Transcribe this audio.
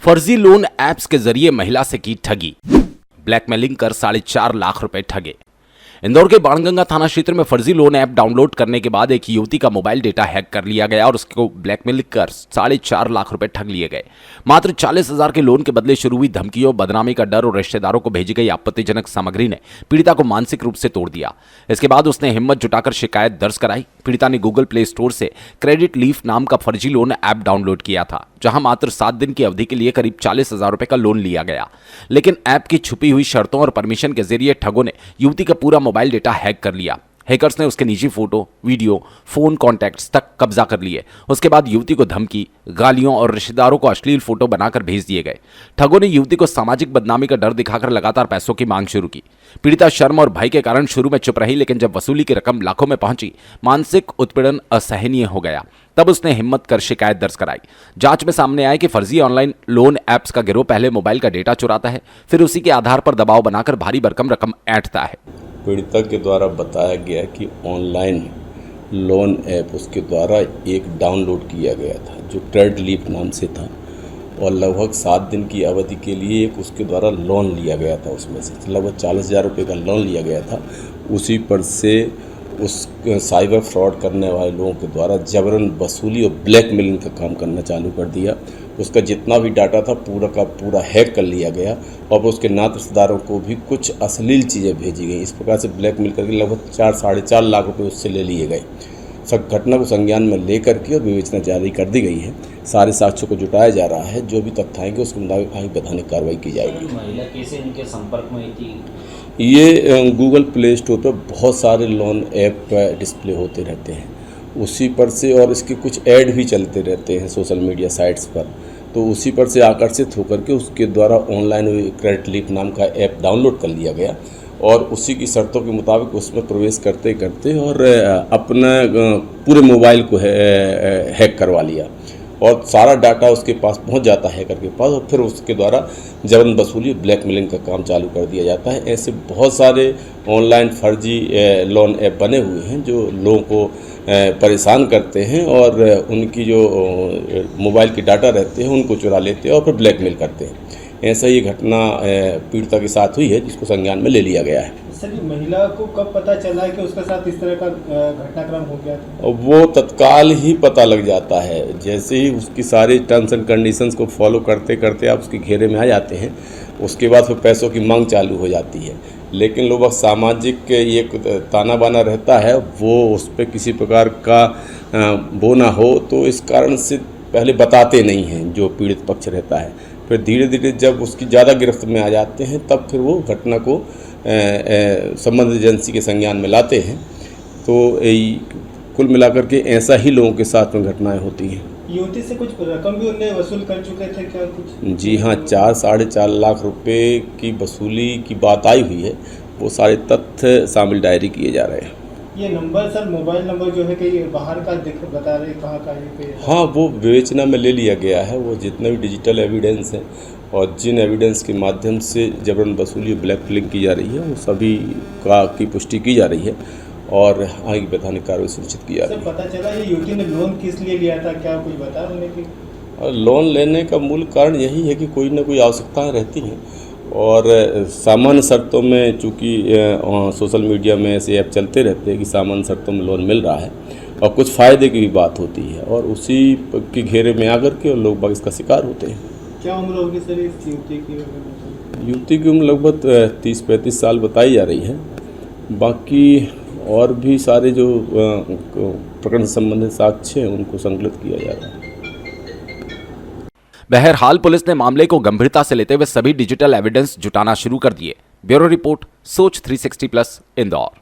फर्जी loan apps के जरिए महिला से की ठगी, ब्लैकमेलिंग कर 4.5 लाख रुपए ठगे। इंदौर के बाणगंगा थाना क्षेत्र में फर्जी लोन ऐप डाउनलोड करने के बाद एक युवती का मोबाइल डेटा हैक कर लिया गया और उसको ब्लैकमेल कर 4.5 लाख रुपए ठग लिए गए। मात्र 40,000 के लोन के बदले शुरू हुई धमकियों, बदनामी का डर और रिश्तेदारों को भेजी गई आपत्तिजनक सामग्री ने पीड़िता को मानसिक रूप से तोड़ दिया। इसके बाद उसने हिम्मत जुटाकर शिकायत दर्ज कराई। पीड़िता ने गूगल प्ले स्टोर से क्रेडिट लीफ नाम का फर्जी लोन ऐप डाउनलोड किया था, जहां मात्र 7 दिन की अवधि के लिए करीब 40,000 रुपए का लोन लिया गया। लेकिन ऐप की छुपी हुई शर्तों और परमिशन के जरिए ठगों ने युवती का पूरा मोबाइल डेटा हैक कर लिया। हैकर्स ने उसके निजी फोटो, वीडियो, फोन कॉन्टैक्ट्स तक कब्जा कर लिए। उसके बाद युवती को धमकी, गालियों और रिश्तेदारों को अश्लील फोटो बनाकर भेज दिए गए। ठगों ने युवती को सामाजिक बदनामी का डर दिखाकर लगातार पैसों की मांग शुरू की। पीड़िता शर्म और भय के कारण शुरू में चुप रही, लेकिन जब वसूली की रकम लाखों में पहुंची, मानसिक उत्पीड़न असहनीय हो गया। तब उसने हिम्मत कर शिकायत दर्ज कराई। जांच में सामने आया कि फर्जी ऑनलाइन लोन ऐप्स का गिरोह पहले मोबाइल का डेटा चुराता है, फिर उसी के आधार पर दबाव बनाकर भारी भरकम रकम ऐंठता है। पीड़िता के द्वारा बताया गया कि ऑनलाइन लोन ऐप उसके द्वारा एक डाउनलोड किया गया था जो क्रेडिट लीफ नाम से था, और लगभग 7 दिन की अवधि के लिए एक उसके द्वारा लोन लिया गया था। उसमें से लगभग 40,000 रुपये का लोन लिया गया था। उसी पर से उस साइबर फ्रॉड करने वाले लोगों के द्वारा जबरन वसूली और ब्लैकमेलिंग का काम करना चालू कर दिया। उसका जितना भी डाटा था पूरा का पूरा हैक कर लिया गया और उसके नात रिश्तेदारों को भी कुछ अश्लील चीज़ें भेजी गई। इस प्रकार से ब्लैकमेल करके लगभग 4-4.5 लाख रुपये उससे ले लिए गए। सब घटना को संज्ञान में लेकर के और विवेचना जारी कर दी गई है। सारे साक्ष्यों को जुटाया जा रहा है। जो भी तथ्य आएंगे उसके मुताबिक आगे वैधानिक कार्रवाई की जाएगी। महिला कैसे इनके संपर्क में थी? ये गूगल प्ले स्टोर पर बहुत सारे लोन ऐप डिस्प्ले होते रहते हैं उसी पर से, और इसके कुछ ऐड भी चलते रहते हैं सोशल मीडिया साइट्स पर। तो उसी पर से आकर्षित होकर के उसके द्वारा ऑनलाइन क्रेडिट लीफ नाम का ऐप डाउनलोड कर लिया गया और उसी की शर्तों के मुताबिक उसमें प्रवेश करते करते और अपना पूरे मोबाइल को हैक करवा लिया और सारा डाटा उसके पास पहुंच जाता है हैकर के पास, और फिर उसके द्वारा जबरन वसूली ब्लैकमेलिंग का काम चालू कर दिया जाता है। ऐसे बहुत सारे ऑनलाइन फर्जी लोन ऐप बने हुए हैं जो लोगों को परेशान करते हैं और उनकी जो मोबाइल के डाटा रहते हैं उनको चुरा लेते हैं और फिर ब्लैकमेल करते हैं। ऐसा ही घटना पीड़िता के साथ हुई है जिसको संज्ञान में ले लिया गया है। सर, महिला को कब पता चला कि उसके साथ इस तरह का घटनाक्रम हो गया था? वो तत्काल ही पता लग जाता है। जैसे ही उसकी सारी टर्म्स एंड कंडीशंस को फॉलो करते करते आप उसके घेरे में आ जाते हैं, उसके बाद फिर पैसों की मांग चालू हो जाती है। लेकिन लोग सामाजिक ये ताना बाना रहता है, वो उस पर किसी प्रकार का वो ना हो, तो इस कारण से पहले बताते नहीं हैं जो पीड़ित पक्ष रहता है। फिर धीरे धीरे जब उसकी ज़्यादा गिरफ्त में आ जाते हैं तब फिर वो घटना को संबंधित एजेंसी के संज्ञान में लाते हैं। तो कुल मिलाकर के ऐसा ही लोगों के साथ में घटनाएं होती हैं। युवती से कुछ रकम भी उन्हें वसूल कर चुके थे क्या कुछ? जी हाँ, 4-4.5 लाख रुपए की वसूली की बात आई हुई है। वो सारे तथ्य शामिल डायरी किए जा रहे हैं। ये नंबर सर, मोबाइल नंबर जो है कि बाहर का बता रहे, कहाँ का है? हाँ, वो विवेचना में ले लिया गया है। वो जितने भी डिजिटल एविडेंस हैं और जिन एविडेंस के माध्यम से जबरन वसूली ब्लैकमेलिंग की जा रही है वो सभी की पुष्टि की जा रही है और आगे वैधानिक कार्रवाई सुनिश्चित की जा रही है। पता चला ये युवती ने लोन किस लिए लिया था, क्या कुछ बता उन्हें कि? लोन लेने का मूल कारण यही है कि कोई ना कोई आवश्यकताएँ रहती हैं और सामान्य शर्तों में, चूँकि सोशल मीडिया में ऐसे ऐप चलते रहते हैं कि सामान्य शर्तों में लोन मिल रहा है और कुछ फ़ायदे की भी बात होती है और उसी के घेरे में आकर के लोग बाग इसका शिकार होते हैं। क्या उम्र होगी सर इस युवती की? युवती की उम्र लगभग 30-35 साल बताई जा रही है। बाकी और भी सारे जो प्रकरण से संबंधित साक्ष्य हैं उनको संकलित किया जा रहा है। बहरहाल पुलिस ने मामले को गंभीरता से लेते हुए सभी डिजिटल एविडेंस जुटाना शुरू कर दिए। ब्यूरो रिपोर्ट, सोच 360+ इंदौर।